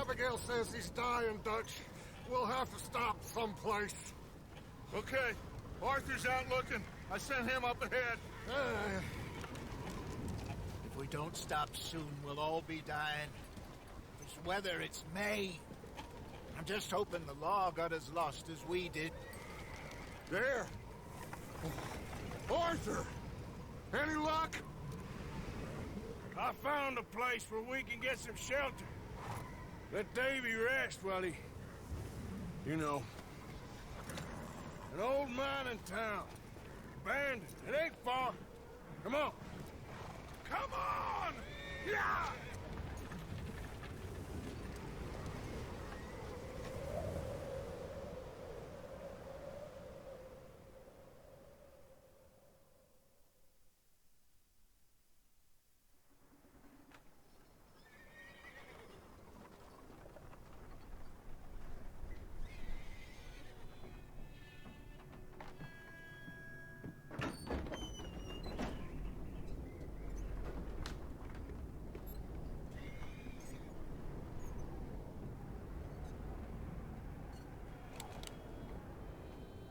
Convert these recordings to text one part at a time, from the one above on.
Abigail says he's dying, Dutch. We'll have to stop someplace. Okay. Arthur's out looking. I sent him up ahead. If we don't stop soon, we'll all be dying. This weather, it's May. I'm just hoping the law got as lost as we did. There! Arthur! Any luck? I found a place where we can get some shelter. Let Davy rest while he... You know. An old mining town. Abandoned. It ain't far. Come on. Come on! Yeah!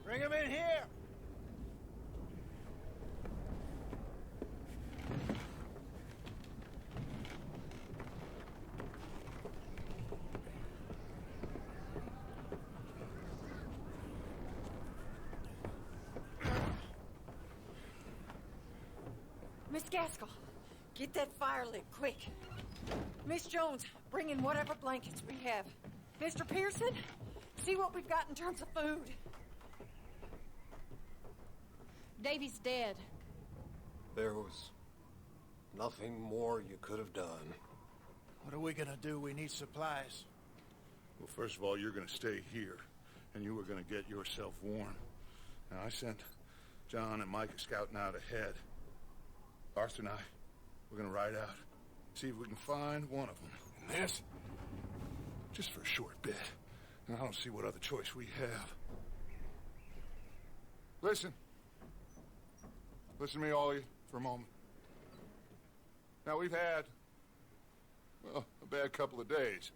Bring him in here! Miss Gaskell, get that fire lit, quick. Miss Jones, bring in whatever blankets we have. Mr. Pearson, see what we've got in terms of food. Davy's dead. There was nothing more you could have done. What are we gonna do? We need supplies. Well, first of all, you're gonna stay here, and you were gonna get yourself warm. Now, I sent John and Micah scouting out ahead. Arthur and I, we're gonna ride out, see if we can find one of them. And this, just for a short bit. And I don't see what other choice we have. Listen. Listen to me, all of you, for a moment. Now, we've had, well, a bad couple of days.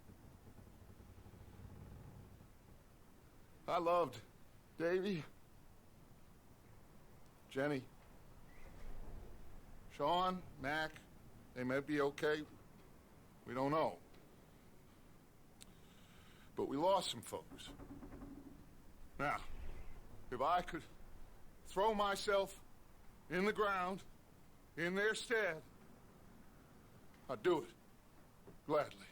I loved Davy, Jenny, Sean, Mac. They may be okay. We don't know. But we lost some folks. Now, if I could throw myself in the ground, in their stead, I'd do it, gladly.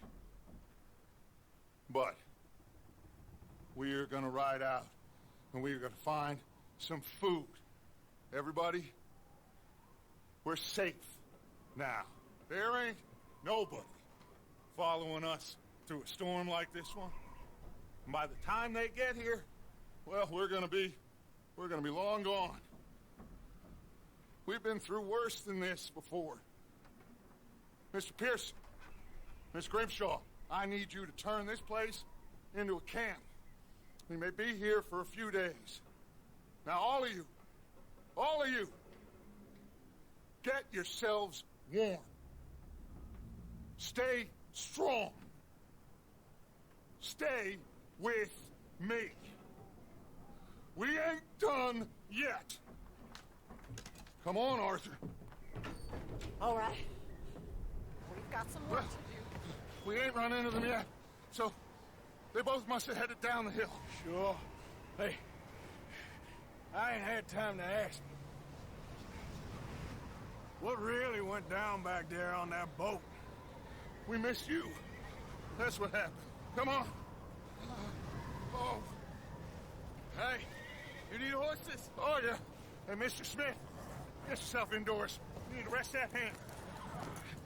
But we are gonna ride out, and we are gonna find some food. Everybody, we're safe now. There ain't nobody following us through a storm like this one. And by the time they get here, well, we're gonna be long gone. We've been through worse than this before. Mr. Pearson, Miss Grimshaw, I need you to turn this place into a camp. We may be here for a few days. Now, all of you, get yourselves warm. Stay strong. Stay with me. We ain't done yet. Come on, Arthur. All right. We've got some work to do. We ain't run into them yet, so they both must have headed down the hill. Sure. Hey, I ain't had time to ask. What really went down back there on that boat? We missed you. That's what happened. Come on. Oh. Hey, you need horses? Oh, yeah. Hey, Mr. Smith, get yourself indoors. You need to rest that hand.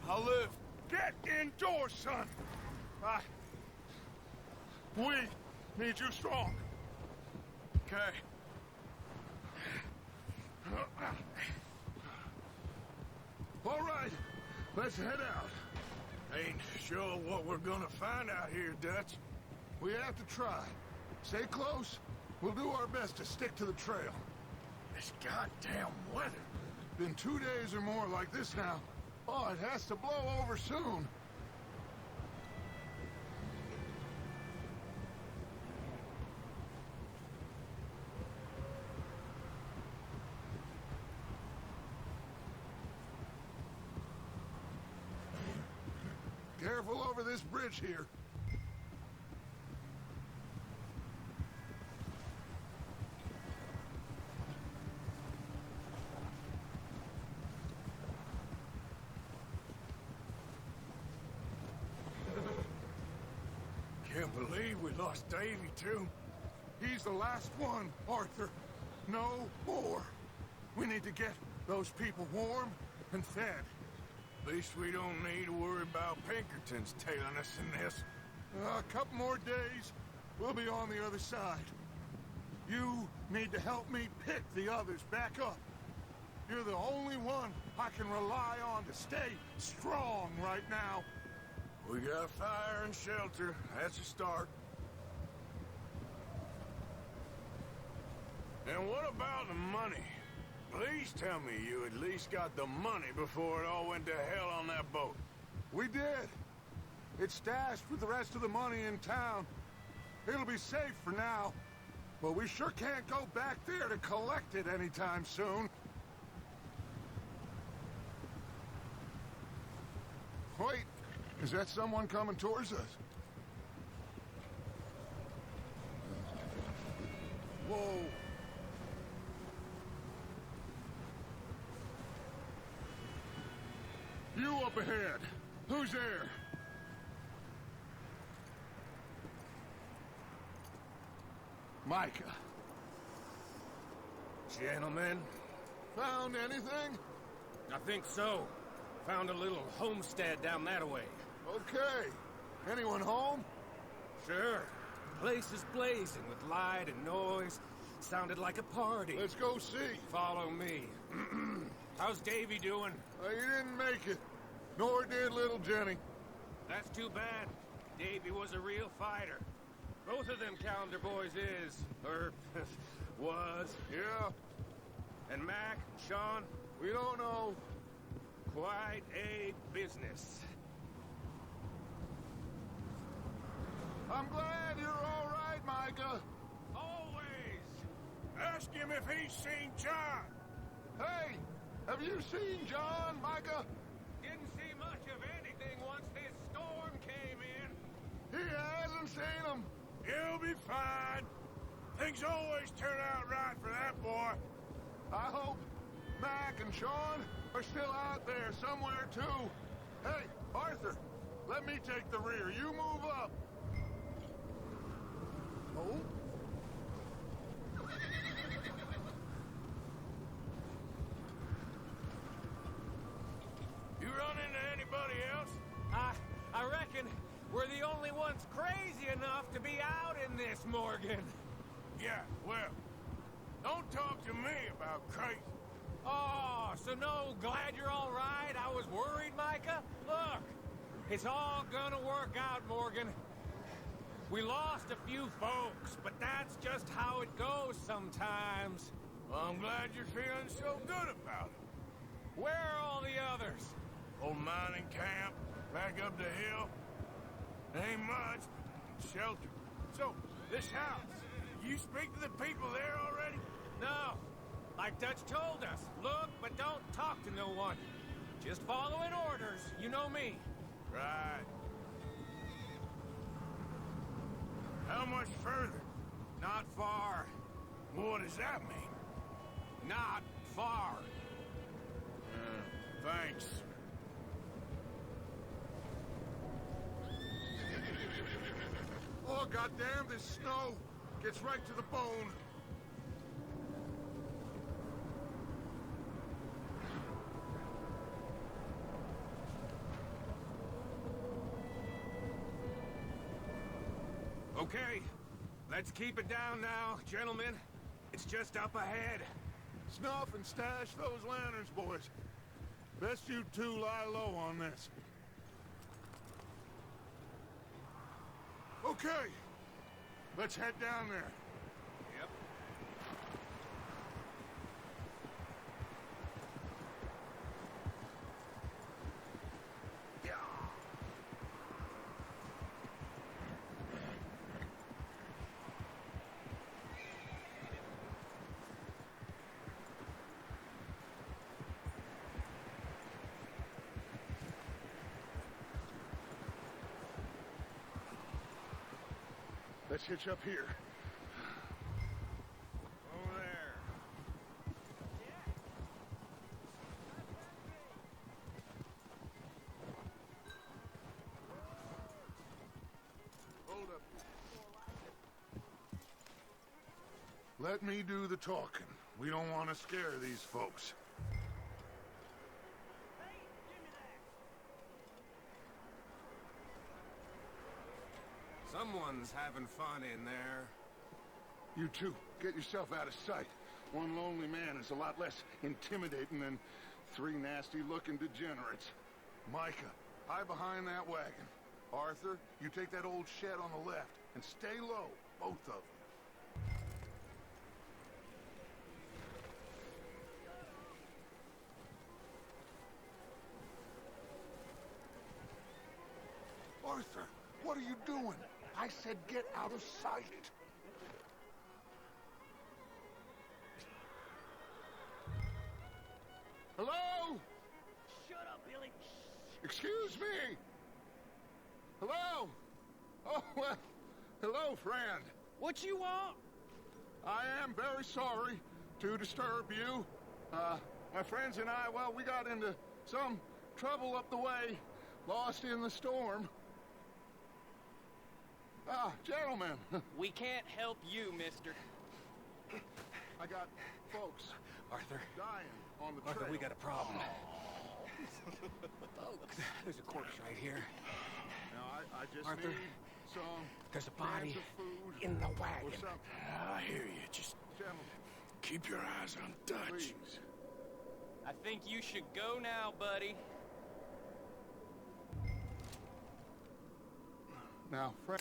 I'll live. Get indoors, son. We need you strong. Okay. All right, let's head out. Ain't sure what we're gonna find out here, Dutch. We have to try. Stay close. We'll do our best to stick to the trail. This goddamn weather. Been 2 days or more like this now. Oh, it has to blow over soon. careful over this bridge here. Can't believe we lost Davy, too. He's the last one, Arthur. No more. We need to get those people warm and fed. At least we don't need to worry about Pinkertons tailing us in this. A couple more days, we'll be on the other side. You need to help me pick the others back up. You're the only one I can rely on to stay strong right now. We got fire and shelter. That's a start. And what about the money? Please tell me you at least got the money before it all went to hell on that boat. We did. It's stashed with the rest of the money in town. It'll be safe for now. But we sure can't go back there to collect it anytime soon. Wait, is that someone coming towards us? Whoa. You up ahead. Who's there? Micah. Gentlemen, Found anything? I think so. Found a little homestead down that way. Okay. Anyone home? Sure. Place is blazing with light and noise. Sounded like a party. Let's go see. Follow me. How's Davy doing? He didn't make it. Nor did little Jenny. That's too bad. Davy was a real fighter. Both of them calendar boys is, or was. Yeah, And Mac, Sean, we don't know. quite a business. I'm glad you're all right, Micah. Always! Ask him if he's seen John. Hey, have you seen John, Micah? Didn't see much of anything once this storm came in. He hasn't seen him. He'll be fine. Things always turn out right for that boy. I hope Mac and Sean are still out there somewhere, too. Hey, Arthur, let me take the rear. You move up. Oh? You run into anybody else? I reckon we're the only ones crazy enough to be out in this, Morgan. Yeah, well, don't talk to me about crazy. Oh, so no, glad you're all right. I was worried, Micah. Look, it's all gonna work out, Morgan. We lost a few folks, but that's just how it goes sometimes. Well, I'm glad you're feeling so good about it. Where are all the others? Old mining camp, back up the hill. Ain't much, but shelter. So, this house, you speak to the people there already? No, like Dutch told us. Look, but don't talk to no one. Just following orders. You know me. Right. How much further? Not far. What does that mean? Not far. Thanks. Oh, goddamn, this snow gets right to the bone. Okay, let's keep it down now, gentlemen. It's just up ahead. Snuff and stash those lanterns, boys. Best you two lie low on this. Okay, let's head down there. Yep. Let's hitch up here. Over there. Hold up. Let me do the talking. We don't want to scare these folks. Someone's having fun in there. You two, get yourself out of sight. One lonely man is a lot less intimidating than three nasty-looking degenerates. Micah, hide behind that wagon. Arthur, you take that old shed on the left, and stay low, both of you. Arthur, what are you doing? I said get out of sight. Hello? Shut up, Billy. Excuse me. Hello? Oh, well, hello, friend. What you want? I am very sorry to disturb you. My friends and I, well, we got into some trouble up the way, lost in the storm. Gentlemen. We can't help you, mister. I got folks Arthur, dying on the Arthur, trail. we got a problem. Folks, there's a corpse right here. Now, I just Arthur, need some there's a body cans of food in the or wagon. something. I hear you. Just Gentlemen, keep your eyes on Dutch. please. I think you should go now, buddy. Now, friend.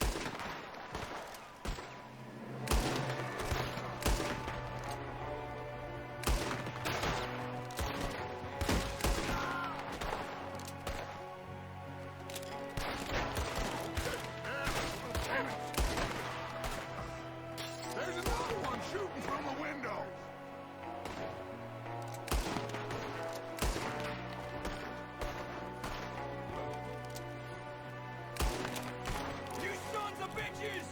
There's another one shooting from the window. You sons of bitches!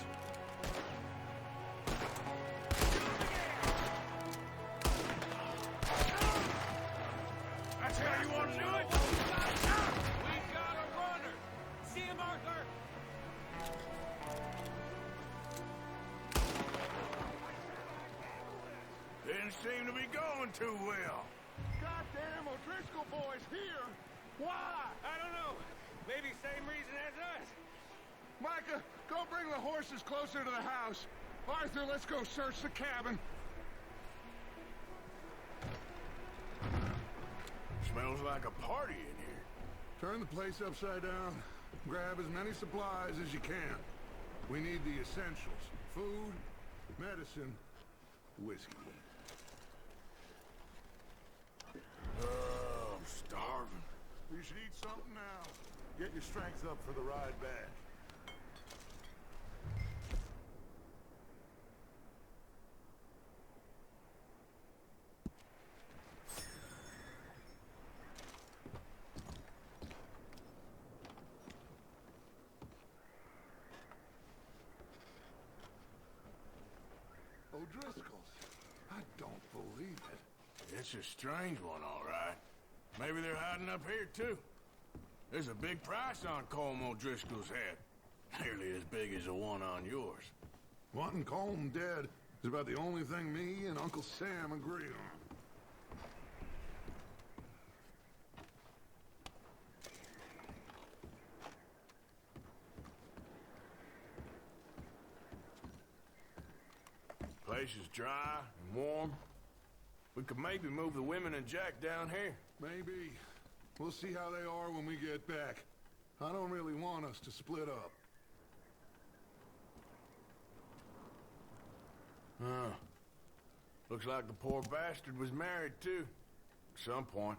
That's how you want to do it? We've got a runner! See him, Arthur? Didn't seem to be going too well. Goddamn O'Driscoll boys here. Why? I don't know. Maybe same reason as us. Micah, go bring the horses closer to the house. Arthur, let's go search the cabin. Smells like a party in here. Turn the place upside down. Grab as many supplies as you can. We need the essentials. Food, medicine, whiskey. Oh, I'm starving. You should eat something now. Get your strength up for the ride back. O'Driscoll's. I don't believe it. It's a strange one, all right. Maybe they're hiding up here, too. There's a big price on Colm O'Driscoll's head. Nearly as big as the one on yours. Wanting Colm dead is about the only thing me and Uncle Sam agree on. Place is dry and warm. We could maybe move the women and Jack down here. Maybe. We'll see how they are when we get back. I don't really want us to split up. Huh. Looks like the poor bastard was married, too. At some point.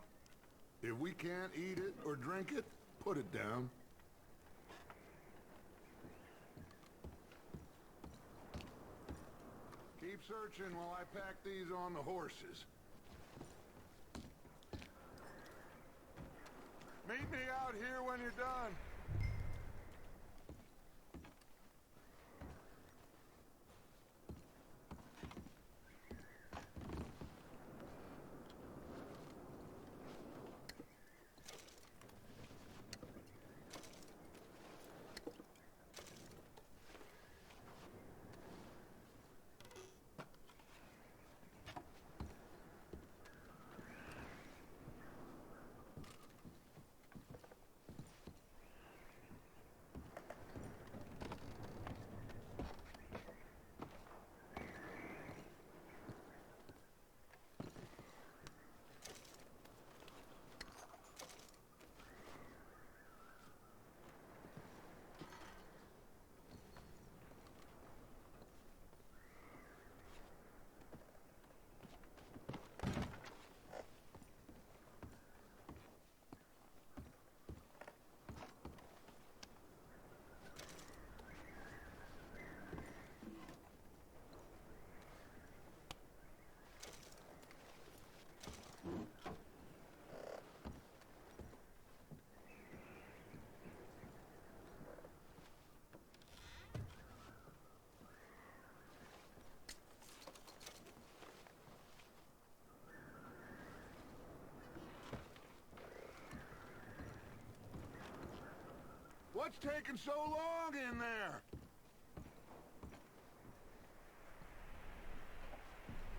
If we can't eat it or drink it, put it down. Keep searching while I pack these on the horses. Meet me out here when you're done. What's taking so long in there?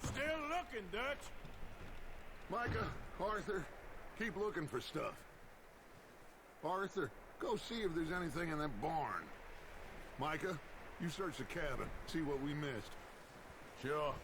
Still looking, Dutch. Micah, Arthur, keep looking for stuff. Arthur, go see if there's anything in that barn. Micah, you search the cabin, see what we missed. Sure.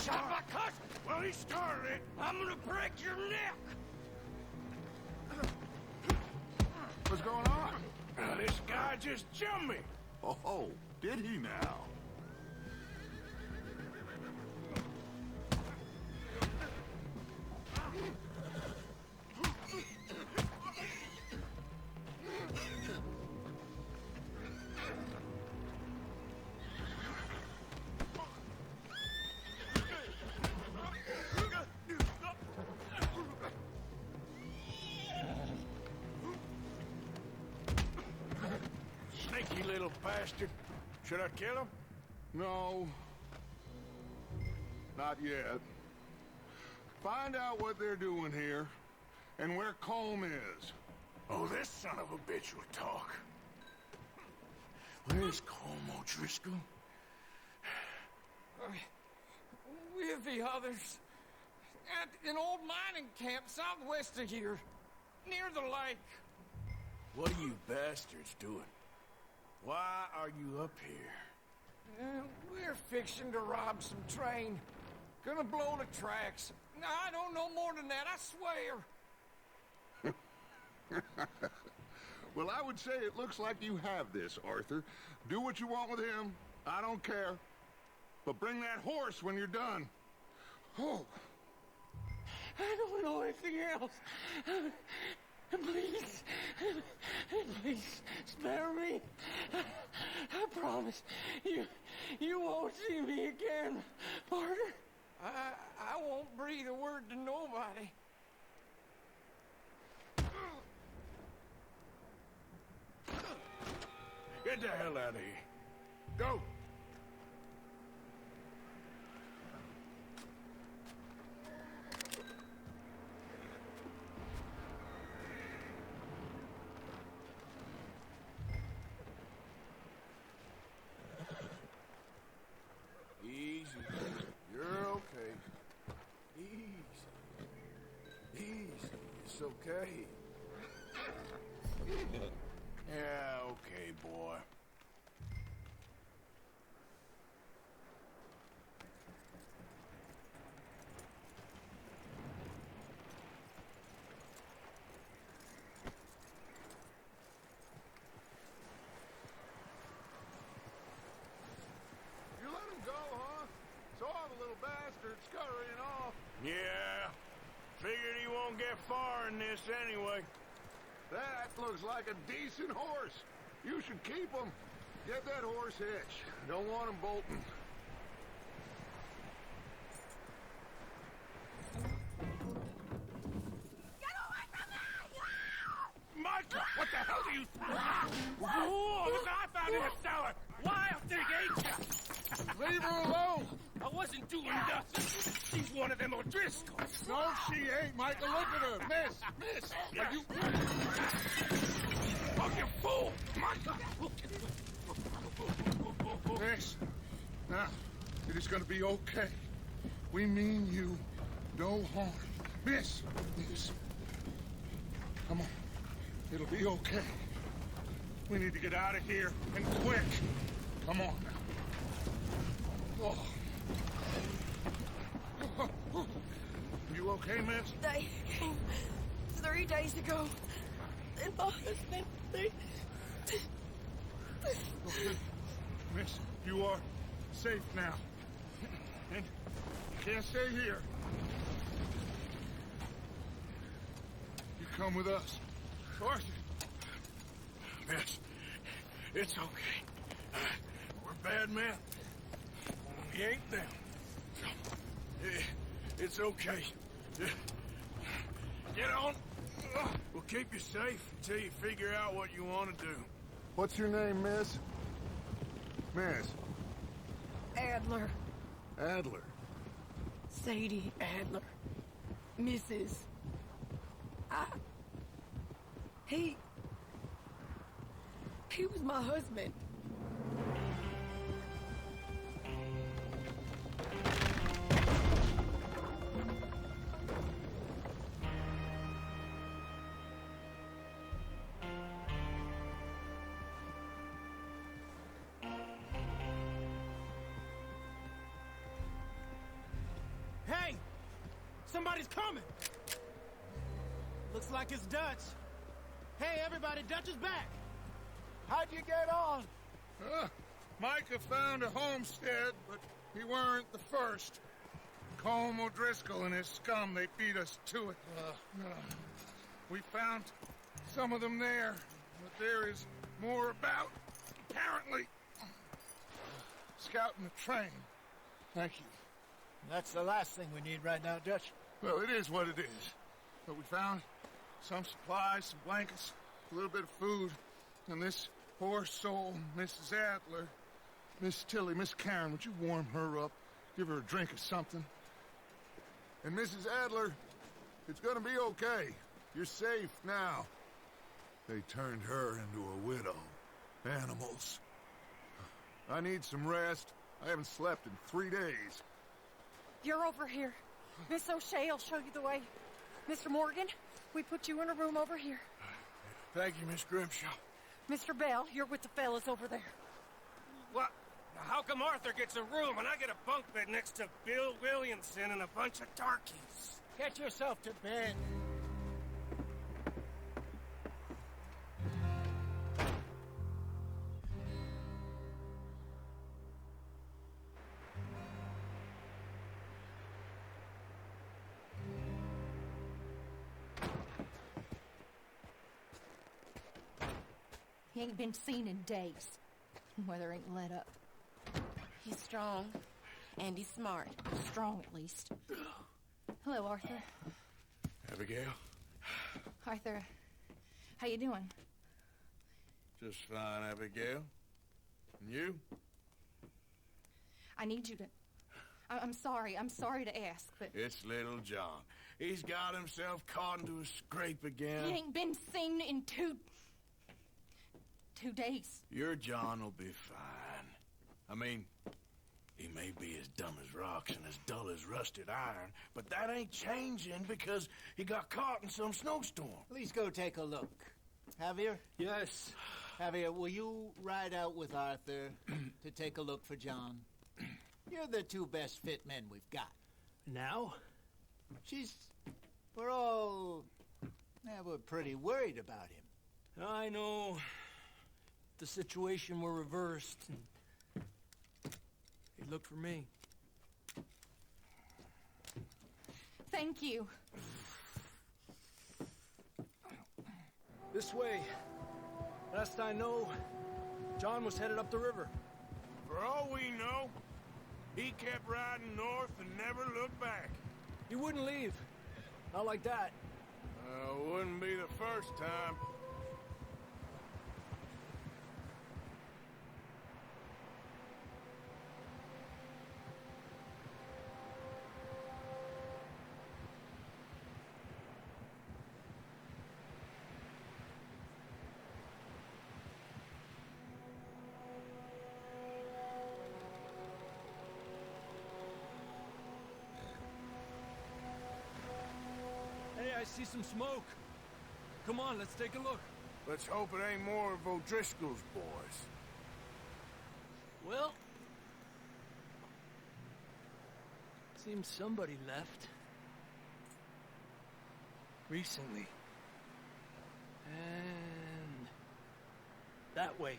Shot my cousin! Well, he started it. I'm gonna break your neck! What's going on? This guy just jumped me. Oh, did he now? Sneaky little bastard. Should I kill him? No. Not yet. Find out what they're doing here, and where Colm is. Oh, this son of a bitch will talk. Where's Colm O'Driscoll? With the others. At an old mining camp southwest of here. Near the lake. What are you bastards doing? Why are you up here? We're fixing to rob some train. Gonna blow the tracks. I don't know more than that, I swear. Well, I would say it looks like you have this, Arthur. Do what you want with him. I don't care. But bring that horse when you're done. Oh. I don't know anything else. Please. Please, spare me. I promise. You won't see me again, Parker. I won't breathe a word to nobody. Get the hell out of here. Go. Easy. You're okay. Easy. Easy. It's okay. Yeah, okay, boy. You let him go, huh? Saw the little bastard scurrying off. Yeah. Figured he won't get far in this anyway. That looks like a decent horse. You should keep him. Get that horse hitched. Don't want him bolting. Get away from me! Micah, what the hell do you... Whoa, look what I found in the cellar. Wild thing, ain't ya? Leave her alone. I wasn't doing nothing. She's one of them O'Driscolls. No, she ain't, Micah. Look at her. Miss. Are you... Oh, you fool! Micah! Miss. Now, it is going to be okay. We mean you no harm. Miss. Come on. It'll be okay. We need to get out of here, and quick. Come on now. Oh. You okay, miss? They came 3 days ago. And my husband, they... Okay. Miss, you are safe now. And you can't stay here. You come with us. Arthur. Miss, it's okay. We're bad men. We ain't them. It's okay. Get on. We'll keep you safe until you figure out what you want to do. What's your name, miss? Miss. Adler. Adler. Sadie Adler. Mrs. He was my husband. Hey! Somebody's coming! Looks like it's Dutch. Hey, everybody, Dutch is back! How'd you get on? Micah found a homestead, but he weren't the first. Colm O'Driscoll and his scum, they beat us to it. We found some of them there, but there is more about, apparently. Scouting the train. Thank you. That's the last thing we need right now, Dutch. Well, it is what it is. But we found some supplies, some blankets, a little bit of food, and this poor soul, Mrs. Adler, Miss Tilly, Miss Karen, would you warm her up? Give her a drink or something? And Mrs. Adler, it's gonna be okay. You're safe now. They turned her into a widow. Animals. I need some rest. I haven't slept in 3 days. You're over here. Miss O'Shea will show you the way. Mr. Morgan, we put you in a room over here. Thank you, Miss Grimshaw. Mr. Bell, you're with the fellas over there. What? How come Arthur gets a room and I get a bunk bed next to Bill Williamson and a bunch of darkies? Get yourself to bed. He ain't been seen in days. Weather ain't let up. He's strong, and he's smart. Strong, at least. Hello, Arthur. Abigail? Arthur, how you doing? Just fine, Abigail. And you? I need you to... I'm sorry to ask, but... It's little John. He's got himself caught into a scrape again. He ain't been seen in 2 days. Your John will be fine. I mean, he may be as dumb as rocks and as dull as rusted iron, but that ain't changing because he got caught in some snowstorm. Please go take a look. Javier? Yes. Javier, will you ride out with Arthur to take a look for John? You're the 2 best fit men we've got. Now? We're pretty worried about him. I know. The situation were reversed. He looked for me. Thank you. This way. Last I know, John was headed up the river. For all we know, he kept riding north and never looked back. He wouldn't leave. Not like that. Wouldn't be the first time. I see some smoke. Come on, let's take a look. Let's hope it ain't more of O'Driscoll's boys. Well, seems somebody left. Recently. And that way.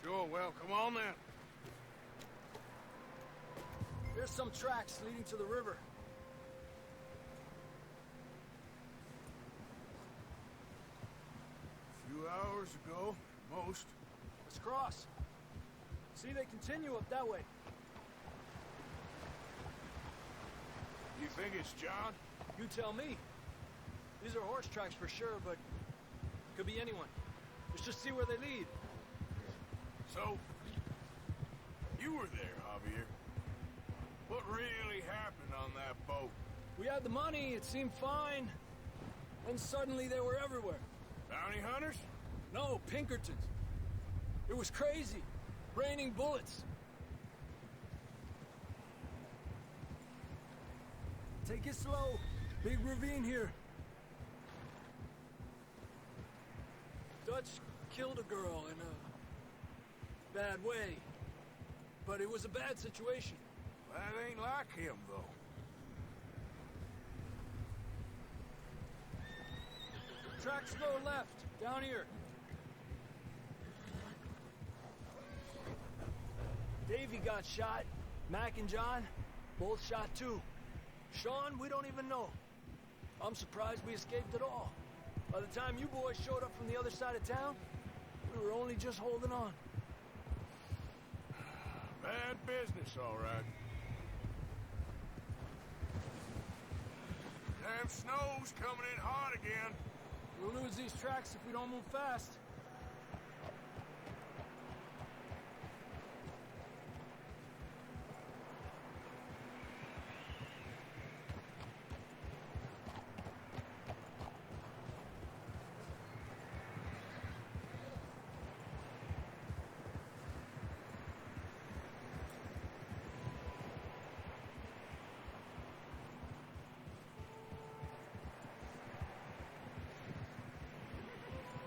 Sure, well, come on then. There's some tracks leading to the river. hours ago, most. Let's cross. See, they continue up that way. You think it's John? You tell me. These are horse tracks for sure, but could be anyone. Let's just see where they lead. So, you were there, Javier. What really happened on that boat? We had the money, it seemed fine. Then suddenly they were everywhere. Bounty hunters? No, Pinkertons. It was crazy. Raining bullets. Take it slow. Big ravine here. Dutch killed a girl in a bad way. But it was a bad situation. That ain't like him, though. Tracks go left, down here. Davey got shot. Mac and John, both shot too. Sean, we don't even know. I'm surprised we escaped at all. By the time you boys showed up from the other side of town, we were only just holding on. Bad business, all right. Damn snow's coming in hard again. We'll lose these tracks if we don't move fast.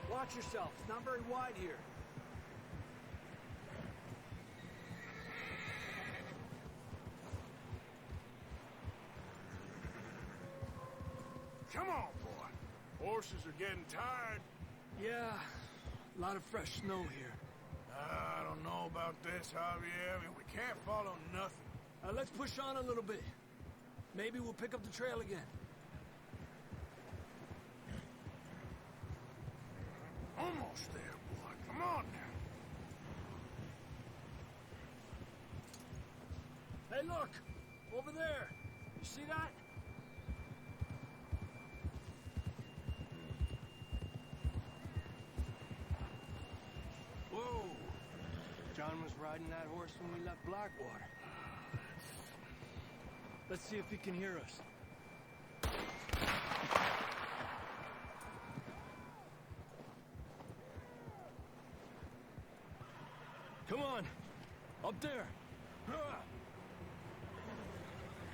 Watch yourself. It's not very wide here. Come on, boy. Horses are getting tired. Yeah, a lot of fresh snow here. I don't know about this, Javier. I mean, we can't follow nothing. Let's push on a little bit. Maybe we'll pick up the trail again. Almost there, boy. Come on now. Hey, look! Over there! You see that? Whoa! John was riding that horse when we left Blackwater. Let's see if he can hear us. Come on! Up there!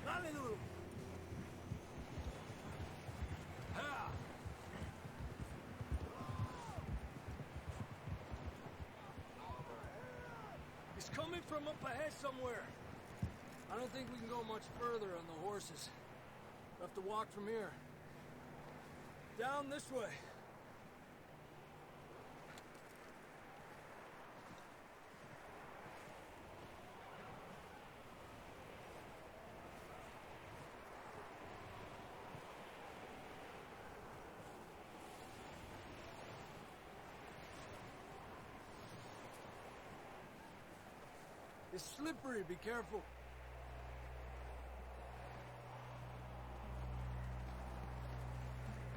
Hallelujah! Ha! He's coming from up ahead somewhere. I don't think we can go much further on the horses. We'll have to walk from here. Down this way. It's slippery, be careful.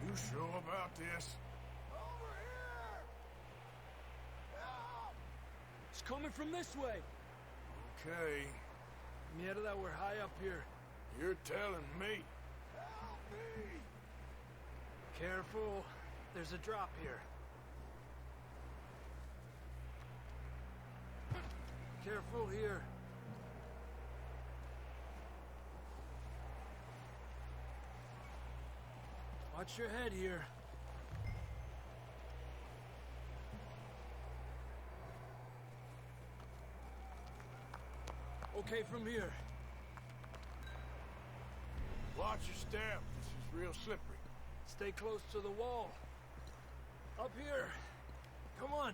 You sure about this? Over here! Help! It's coming from this way. Okay. Mierda, we're high up here. You're telling me. Help me! Careful. There's a drop here. Careful here. Watch your head here. Okay, from here. Watch your step. This is real slippery. Stay close to the wall. Up here. Come on.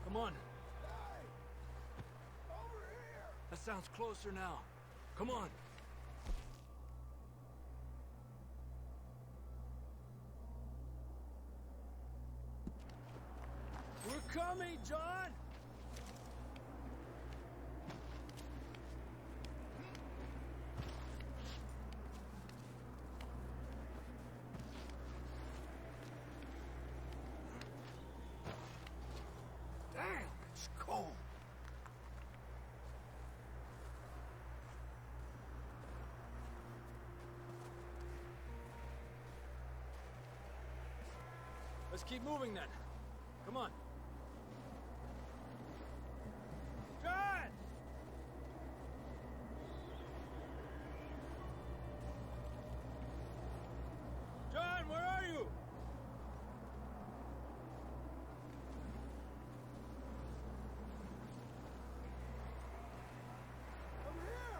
Come on. Over here. That sounds closer now. Come on. John? Damn, it's cold. Let's keep moving then. Come on. John! John, where are you? Over here!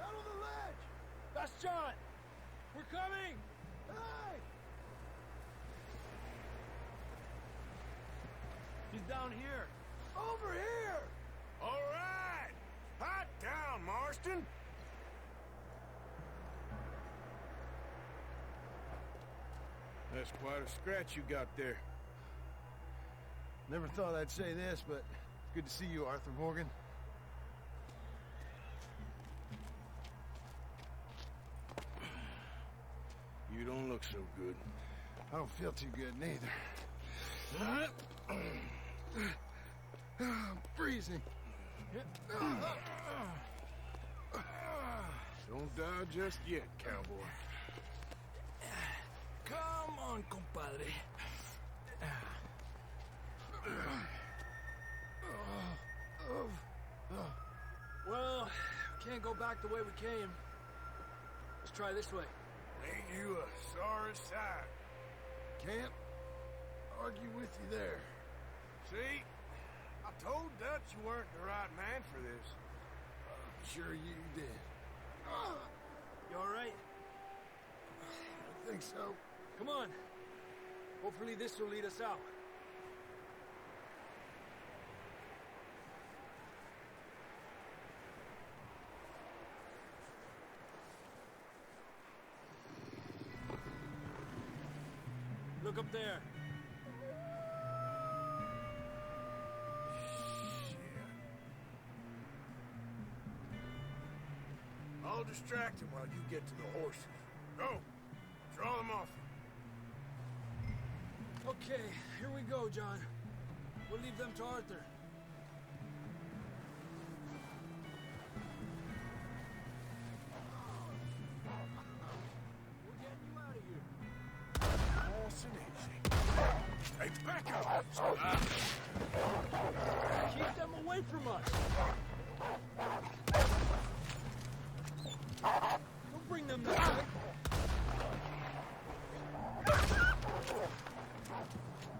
Out on the ledge! That's John! We're coming! Hey! He's down here. Over here! All right! Hot down, Marston! That's quite a scratch you got there. Never thought I'd say this, but it's good to see you, Arthur Morgan. You don't look so good. I don't feel too good, neither. I'm freezing. Don't die just yet, cowboy. Come on, compadre. Well, we can't go back the way we came. Let's try this way. Ain't you a sorry sight? Can't argue with you there. See? I told Dutch you weren't the right man for this. Sure you did. You all right? I think so. Come on. Hopefully this will lead us out. Look up there. I'll distract him while you get to the horses. Go! Draw them off. Okay, here we go, John. We'll leave them to Arthur. We're getting you out of here. Nice and easy. Hey, back up! Keep them away from us. Don't bring them this way.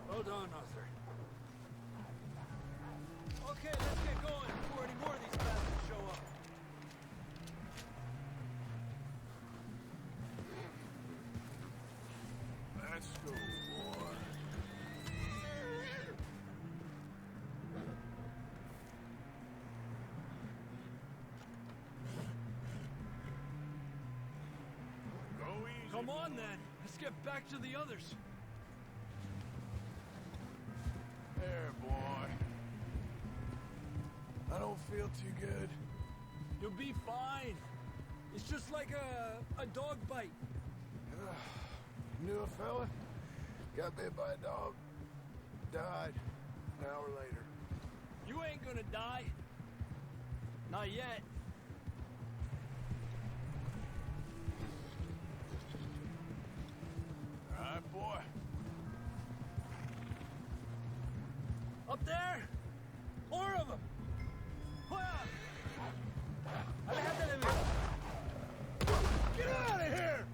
Hold on, Arthur. Okay, let's get going before any more of these bastards show up. Let's go, boy. Go easy. Come on, then. Let's get back to the others. There, boy. I don't feel too good. You'll be fine. It's just like a dog bite. Knew a fella, got bit by a dog, died an hour later. You ain't gonna die. Not yet. All right, boy. Up there? More of them! Get out of here!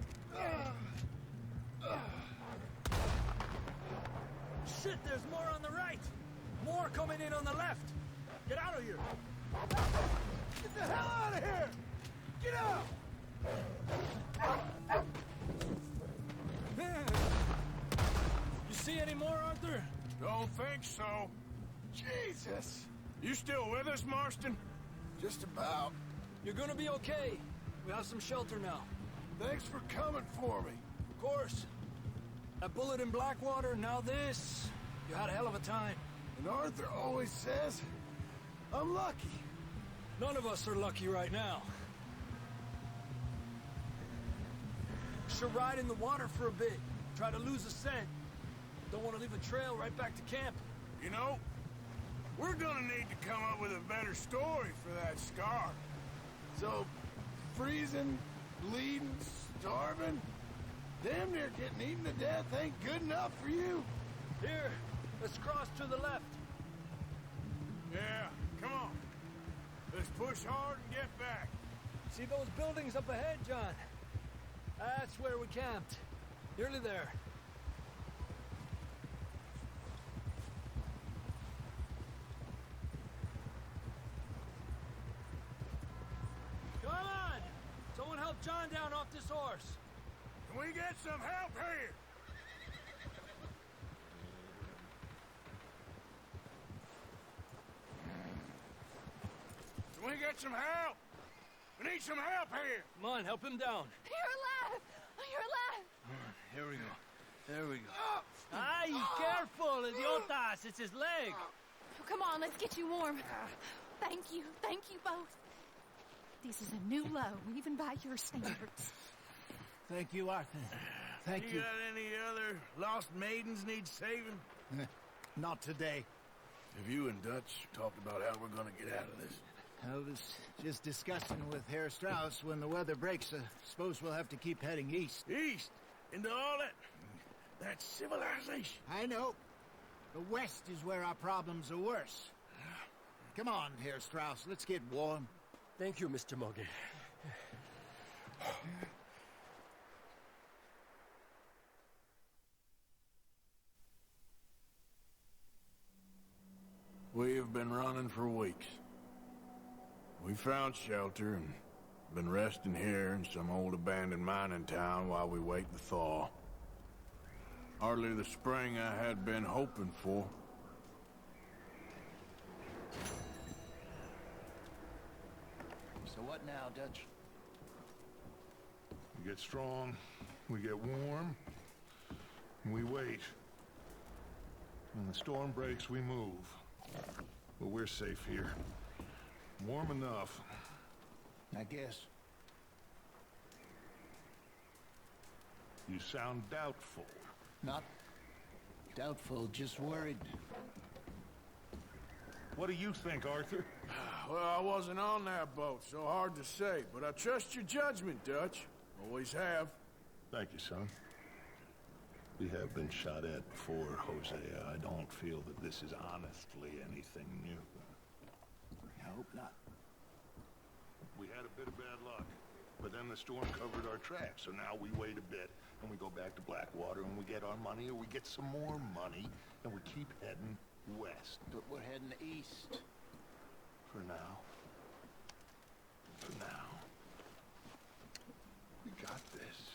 Shit, there's more on the right! More coming in on the left! Get out of here! Get the hell out of here! Get out! You see any more, Arthur? Don't think so. Jesus! You still with us, Marston? Just about. You're gonna be okay. We have some shelter now. Thanks for coming for me. Of course. That bullet in Blackwater, now this. You had a hell of a time. And Arthur always says, I'm lucky. None of us are lucky right now. Should ride in the water for a bit. Try to lose a scent. Don't want to leave a trail right back to camp. You know, we're gonna need to come up with a better story for that scar. So, freezing, bleeding, starving, damn near getting eaten to death ain't good enough for you? Here, let's cross to the left. Yeah, come on. Let's push hard and get back. See those buildings up ahead, John? That's where we camped. Nearly there. Come on! Someone help John down off this horse. Can we get some help here? Can we get some help? We need some help here. Come on, help him down. You're alive! You're alive! Here we go. There we go. Ay, careful, idiotas. It's his leg. Oh, come on, let's get you warm. Thank you both. This is a new low, even by your standards. Thank you, Arthur. Thank you. You got any other lost maidens need saving? Not today. Have you and Dutch talked about how we're gonna get out of this? I was just discussing with Herr Strauss when the weather breaks. I suppose we'll have to keep heading east. East? Into all that civilization? I know. The west is where our problems are worse. Come on, Herr Strauss, let's get warm. Thank you, Mr. Morgan. We have been running for weeks. We found shelter and been resting here in some old abandoned mining town while we wait the thaw. Hardly the spring I had been hoping for. So what now, Dutch? We get strong, we get warm, and we wait. When the storm breaks, we move. But we're safe here. Warm enough. I guess. You sound doubtful. Not doubtful, just worried. What do you think, Arthur? Well, I wasn't on that boat, so hard to say. But I trust your judgment, Dutch. Always have. Thank you, son. We have been shot at before, Hosea. I don't feel that this is honestly anything new. I hope not. We had a bit of bad luck, but then the storm covered our tracks, so now we wait a bit, and we go back to Blackwater, and we get our money, or we get some more money, and we keep heading west. But we're heading east. For now. For now. We got this.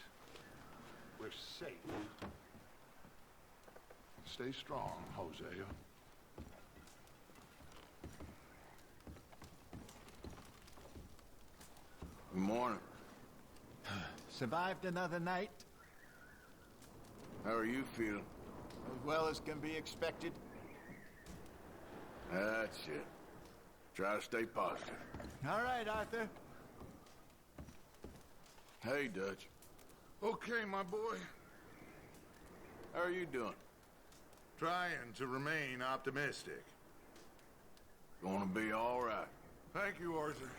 We're safe. Stay strong, Hosea. Good morning. Survived another night? How are you feeling? As well as can be expected. That's it. Try to stay positive. All right, Arthur. Hey, Dutch. Okay, my boy. How are you doing? Trying to remain optimistic. Gonna be all right. Thank you, Arthur.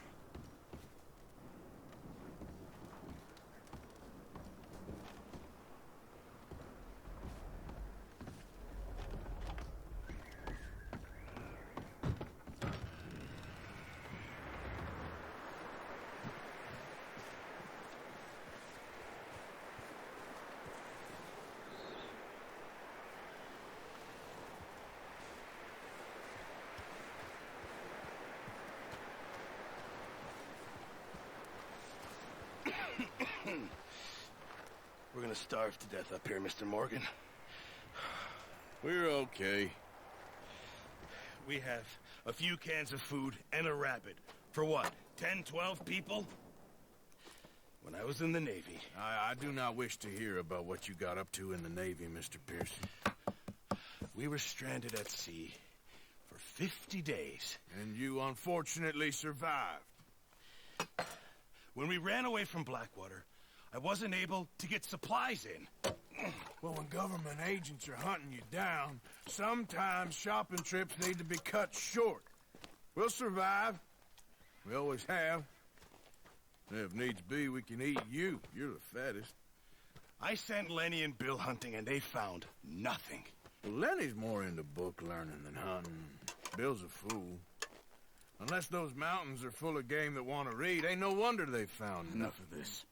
We're gonna starve to death up here, Mr. Morgan. We're okay. We have a few cans of food and a rabbit. For what, 10, 12 people? When I was in the Navy... I do not wish to hear about what you got up to in the Navy, Mr. Pearson. We were stranded at sea 50 days. And you unfortunately survived. When we ran away from Blackwater, I wasn't able to get supplies in. Well, when government agents are hunting you down, sometimes shopping trips need to be cut short. We'll survive. We always have. If needs be, we can eat you. You're the fattest. I sent Lenny and Bill hunting, and they found nothing. Well, Lenny's more into book learning than hunting. Bill's a fool. Unless those mountains are full of game that want to read, ain't no wonder they found Enough of this.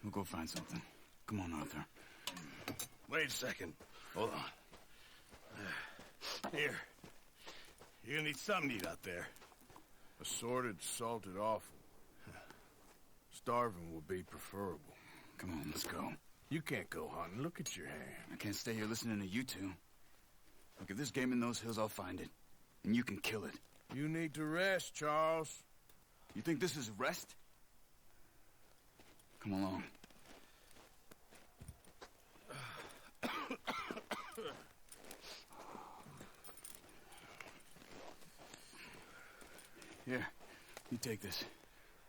We'll go find something. Come on, Arthur. Wait a second. Hold on. Here. You're gonna need something to eat out there. Assorted, salted offal. Starving will be preferable. Come on, let's go. You can't go hunting. Look at your hand. I can't stay here listening to you two. Look, if there's game in those hills, I'll find it. And you can kill it. You need to rest, Charles. You think this is rest? Come along. Here, you take this.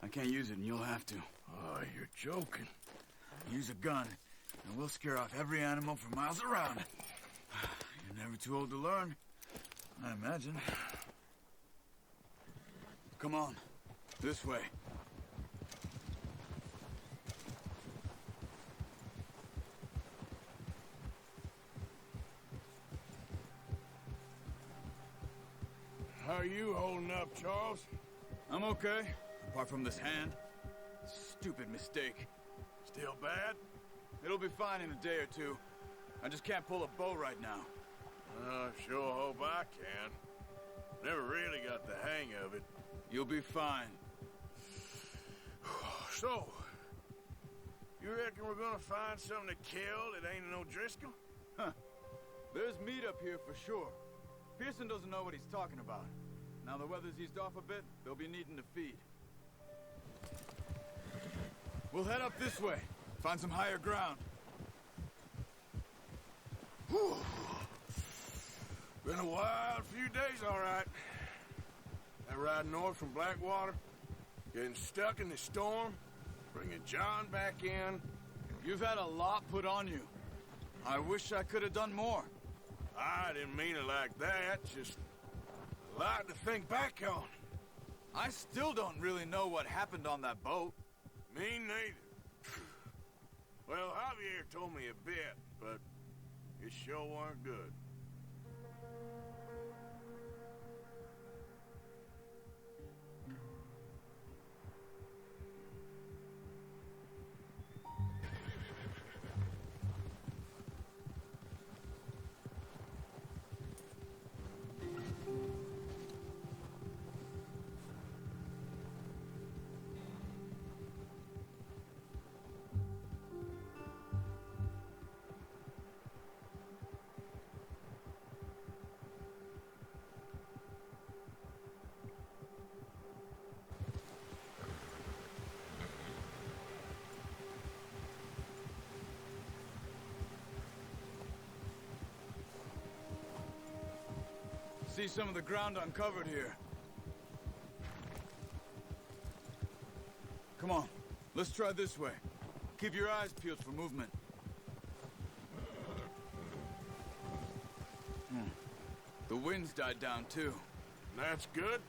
I can't use it, and you'll have to. Oh, you're joking. Use a gun, and we'll scare off every animal for miles around. You're never too old to learn, I imagine. Come on, this way. How are you holding up, Charles? I'm okay, apart from this hand. Stupid mistake. Still bad? It'll be fine in a day or two. I just can't pull a bow right now. I sure hope I can. Never really got the hang of it. You'll be fine. So, you reckon we're gonna find something to kill that ain't no Driscoll? Huh. There's meat up here for sure. Pearson doesn't know what he's talking about. Now the weather's eased off a bit, they'll be needing to feed. We'll head up this way. Find some higher ground. Whew. Been a wild few days, all right. That ride north from Blackwater, getting stuck in the storm, bringing John back in. You've had a lot put on you. I wish I could have done more. I didn't mean it like that, just a lot to think back on. I still don't really know what happened on that boat. Me neither. Well, Javier told me a bit, but it sure weren't good. See some of the ground uncovered here. Come on, let's try this way. Keep your eyes peeled for movement. The wind's died down too. That's good.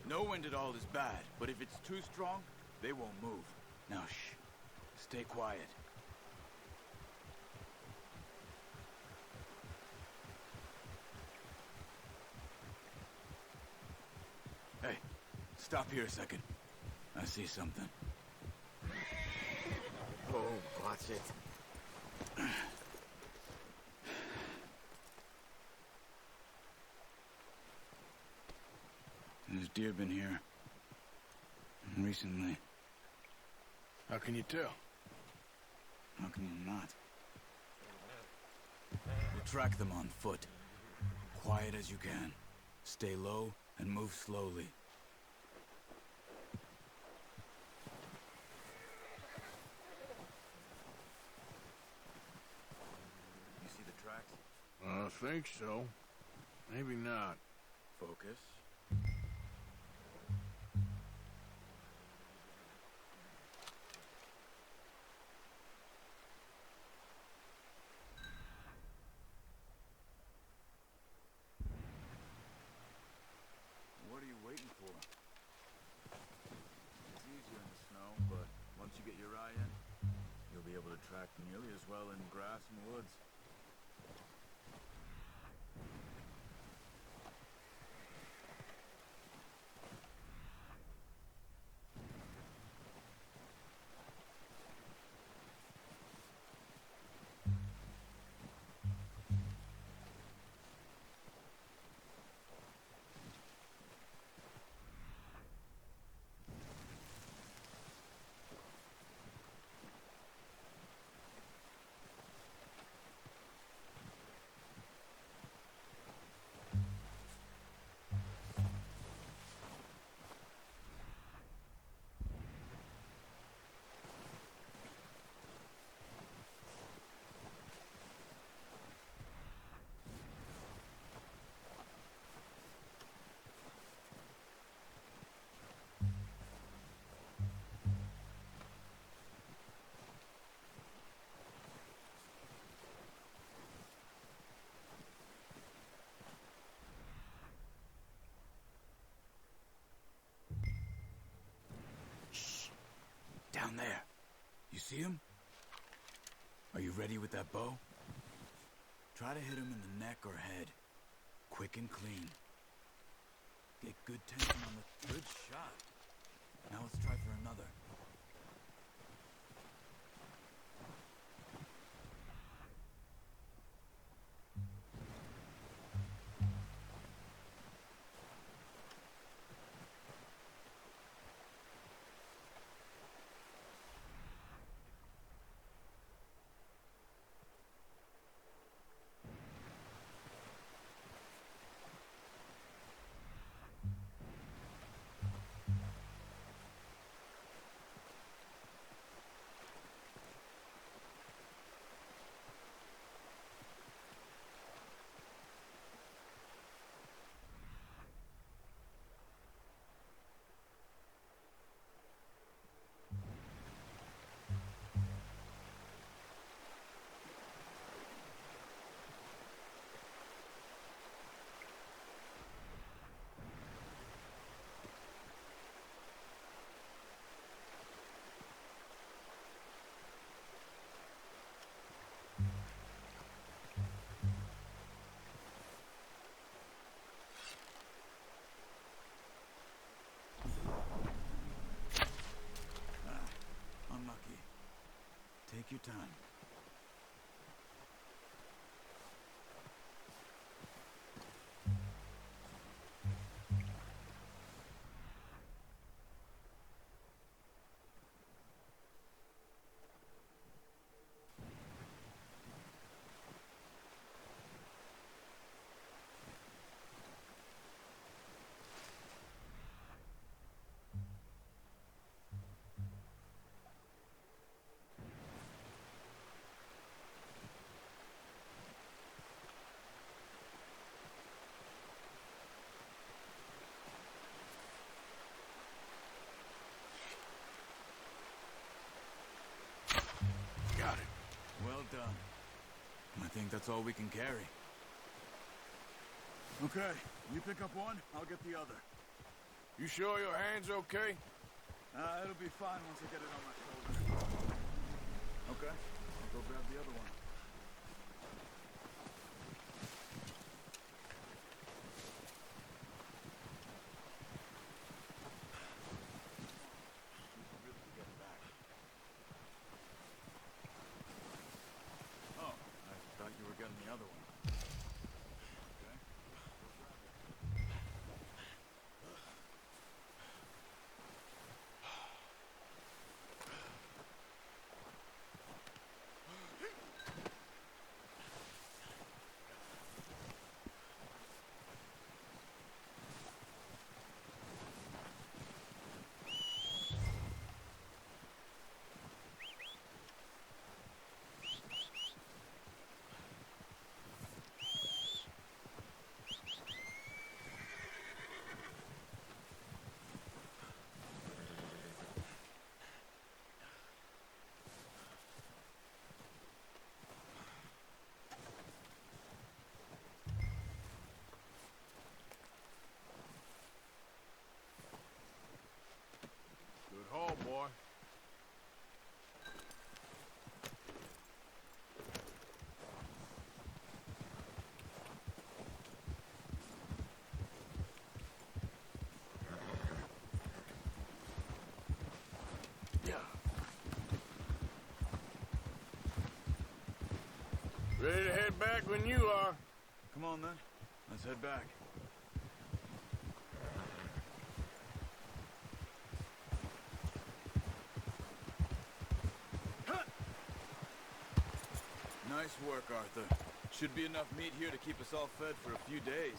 No wind at all is bad, but if it's too strong, they won't move. Now shh, stay quiet. Hey, stop here a second. I see something. Oh, watch it. There's deer been here. Recently. How can you tell? How can you not? We'll track them on foot. Quiet as you can. Stay low and move slowly. You see the tracks? I think so. Maybe not. Focus. What are you waiting for? It's easier in the snow, but once you get your eye in, you'll be able to track nearly as well in grass and woods. Down there. You see him? Are you ready with that bow? Try to hit him in the neck or head. Quick and clean. Get good tension on the... Good shot. Now let's try for another. Take your time. Well done. I think that's all we can carry. Okay, you pick up one, I'll get the other. You sure your hand's okay? It'll be fine once I get it on my shoulder. Okay, I'll go grab the other one. The other one. Okay. Yeah. Ready to head back when you are. Come on, then. Let's head back. Nice work, Arthur. Should be enough meat here to keep us all fed for a few days.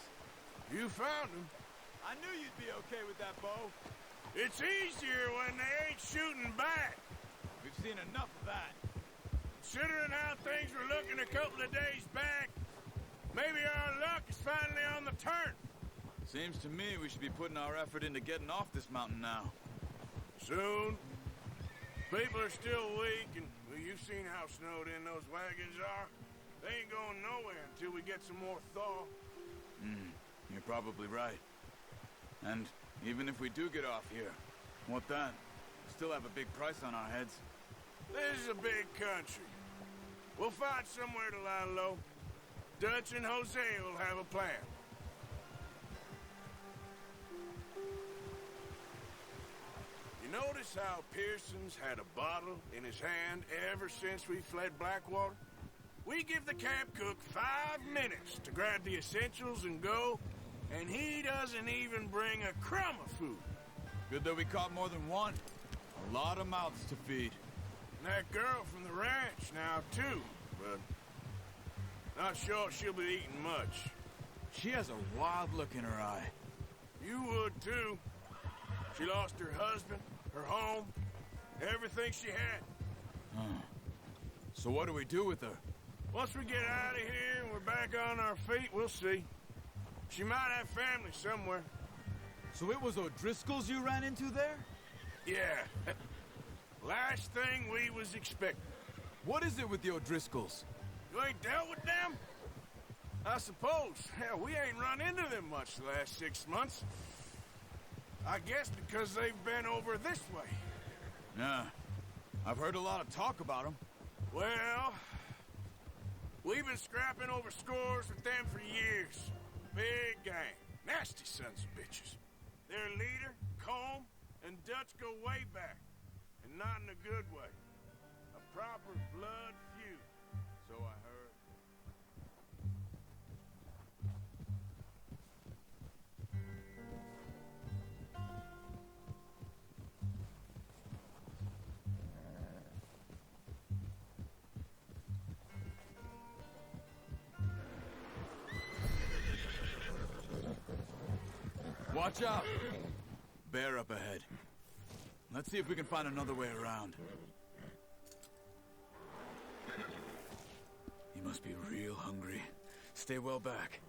You found him. I knew you'd be okay with that bow. It's easier when they ain't shooting back. We've seen enough of that. Considering how things were looking a couple of days back, maybe our luck is finally on the turn. Seems to me we should be putting our effort into getting off this mountain now. Soon. People are still weak, and well, you've seen how snowed in those wagons are. They ain't going nowhere until we get some more thaw. You're probably right. And even if we do get off here, what then? We still have a big price on our heads. This is a big country. We'll find somewhere to lie low. Dutch and Jose will have a plan. You notice how Pearson's had a bottle in his hand ever since we fled Blackwater? We give the camp cook 5 minutes to grab the essentials and go, and he doesn't even bring a crumb of food. Good that we caught more than one. A lot of mouths to feed. And that girl from the ranch now, too, but not sure she'll be eating much. She has a wild look in her eye. You would, too. She lost her husband, her home, everything she had. So what do we do with her? Once we get out of here and we're back on our feet, we'll see. She might have family somewhere. So it was O'Driscoll's you ran into there? Yeah. Last thing we was expecting. What is it with the O'Driscolls? You ain't dealt with them? I suppose. Hell, we ain't run into them much the last 6 months. I guess because they've been over this way. Yeah. I've heard a lot of talk about them. Well, we've been scrapping over scores with them for years. Big gang. Nasty sons of bitches. Their leader, Combe, and Dutch go way back. And not in a good way. A proper blood feud. So I heard. Watch out! Bear up ahead. Let's see if we can find another way around. He must be real hungry. Stay well back.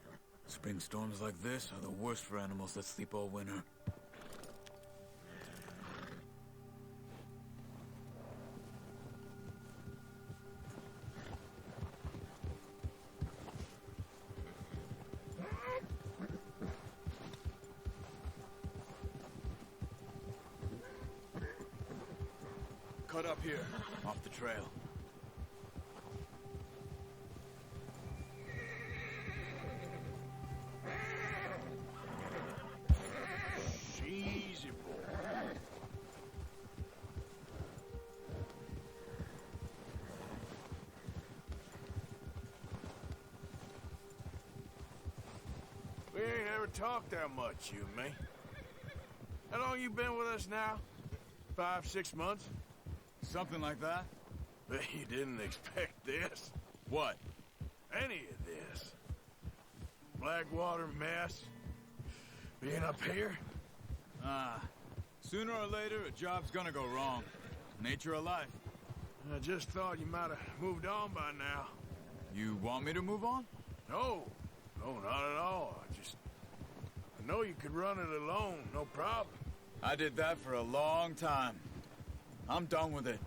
Spring storms like this are the worst for animals that sleep all winter. Cut up here, off the trail. Easy, boy. We ain't ever talked that much, you and me. How long you been with us now? 5, 6 months? Something like that? Bet you didn't expect this. What? Any of this. Blackwater mess. Being up here? Sooner or later, a job's gonna go wrong. Nature of life. I just thought you might have moved on by now. You want me to move on? No. No, not at all. I know you could run it alone, no problem. I did that for a long time. I'm done with it.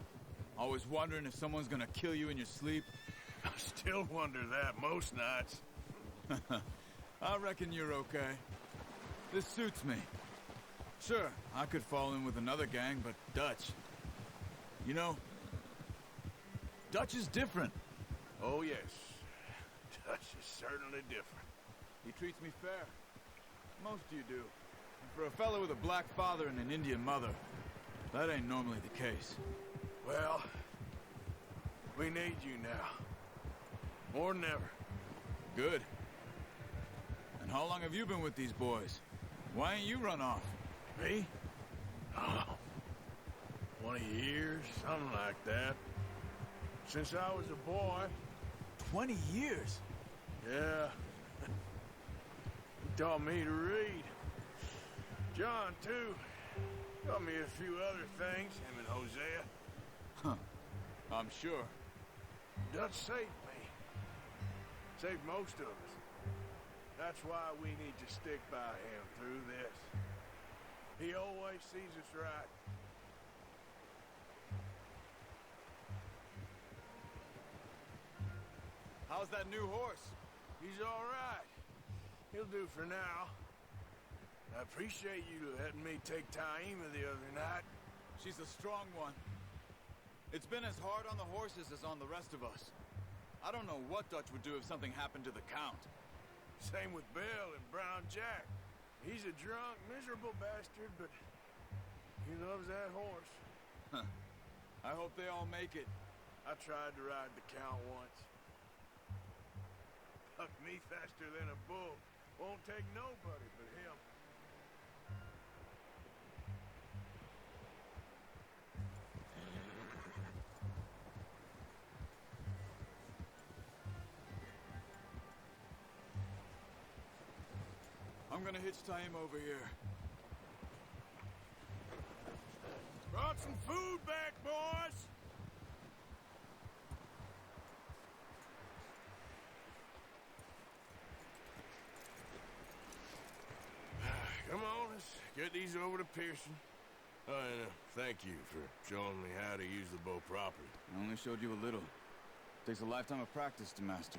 Always wondering if someone's gonna kill you in your sleep. I still wonder that most nights. I reckon you're okay. This suits me. Sure, I could fall in with another gang, but Dutch... You know, Dutch is different. Oh, yes. Dutch is certainly different. He treats me fair. Most of you do. And for a fellow with a black father and an Indian mother, That ain't normally the case. Well, we need you now. More than ever. Good. And how long have you been with these boys? Why ain't you run off? Me? Oh, 20 years, something like that. Since I was a boy. 20 years? Yeah. He taught me to read. John, too. Taught me a few other things, him and Hosea. Huh. I'm sure. Dutch saved me. Saved most of us. That's why we need to stick by him through this. He always sees us right. How's that new horse? He's all right. He'll do for now. I appreciate you letting me take Taima the other night. She's a strong one. It's been as hard on the horses as on the rest of us. I don't know what Dutch would do if something happened to the Count. Same with Bill and Brown Jack. He's a drunk, miserable bastard, but he loves that horse. Huh. I hope they all make it. I tried to ride the Count once. Bucked me faster than a bull. Won't take nobody but him. I'm gonna hitch Taima over here. Brought some food back, boys! Come on, let's get these over to Pearson. Oh, and thank you for showing me how to use the bow properly. I only showed you a little. Takes a lifetime of practice to master.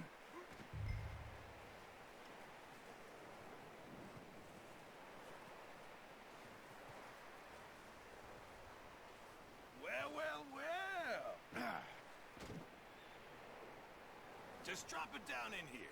Well. Just drop it down in here.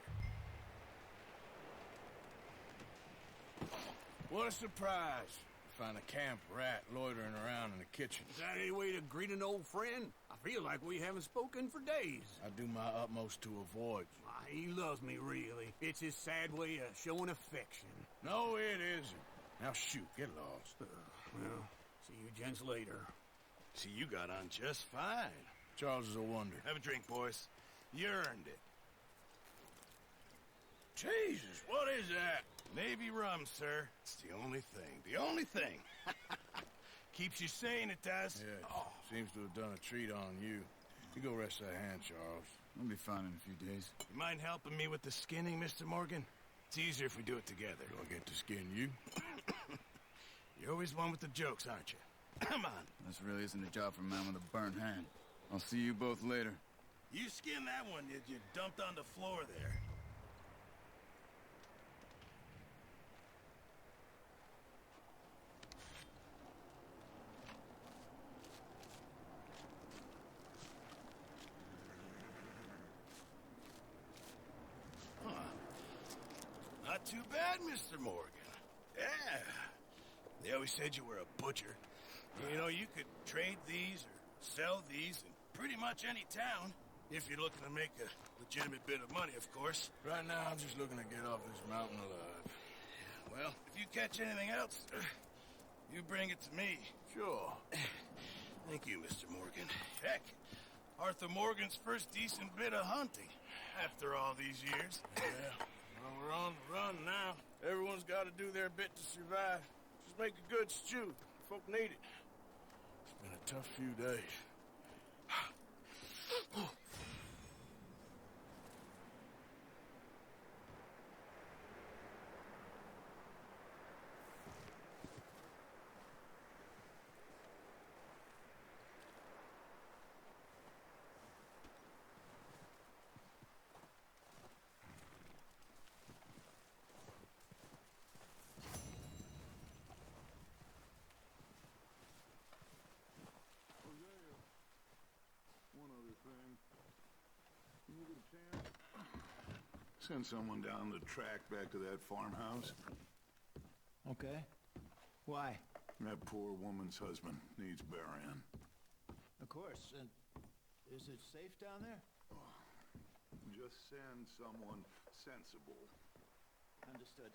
What a surprise. Find a camp rat loitering around in the kitchen. Is that any way to greet an old friend? I feel like we haven't spoken for days. I do my utmost to avoid you. He loves me, really. It's his sad way of showing affection. No, it isn't. Now shoot, get lost. Well, see you gents later. See, you got on just fine. Charles is a wonder. Have a drink, boys. You earned it. Jesus, what is that? Navy rum, sir. It's the only thing. The only thing. Keeps you sane, it does. Yeah, seems to have done a treat on you. You go rest that hand, Charles. I'll be fine in a few days. You mind helping me with the skinning, Mr. Morgan? It's easier if we do it together. Do I get to skin you? You're always one with the jokes, aren't you? Come on. This really isn't a job for a man with a burnt hand. I'll see you both later. You skinned that one you dumped on the floor there. Not too bad, Mr. Morgan. Yeah. They always said you were a butcher. You know, you could trade these or sell these in pretty much any town. If you're looking to make a legitimate bit of money, of course. Right now, I'm just looking to get off this mountain alive. Well, if you catch anything else, you bring it to me. Sure. Thank you, Mr. Morgan. Heck, Arthur Morgan's first decent bit of hunting after all these years. Yeah. Well, we're on the run now. Everyone's got to do their bit to survive. Just make a good stew. Folk need it. It's been a tough few days. Send someone down the track back to that farmhouse. Okay. Why? That poor woman's husband needs burying. Of course. And is it safe down there? Just send someone sensible. Understood.